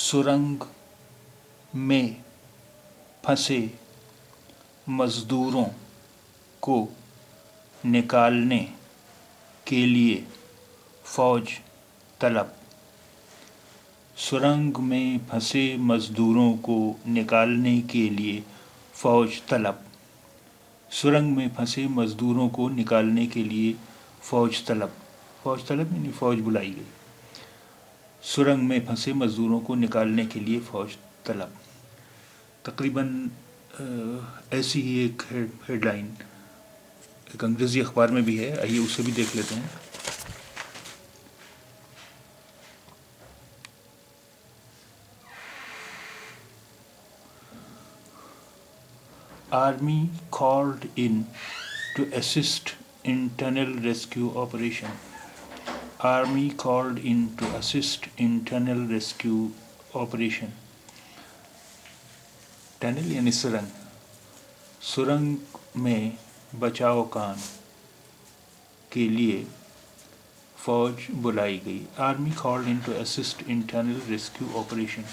सुरंग में फंसे मजदूरों को निकालने के लिए फौज तलब। सुरंग में फंसे मजदूरों को निकालने के लिए फौज तलब। सुरंग में फंसे मजदूरों को निकालने के लिए फौज तलब। फौज तलब यानी फौज बुलाई गई। सुरंग में फंसे मजदूरों को निकालने के लिए फौज तलब। तकरीबन ऐसी ही एक हेडलाइन एक अंग्रेज़ी अखबार में भी है, आइए उसे भी देख लेते हैं। Army called in to assist in tunnel rescue operation. Army called in to assist in tunnel rescue operation. Tunnel यानी सुरंग। सुरंग में बचाव काम के लिए फौज बुलाई गई। Army called in to assist in tunnel rescue operation.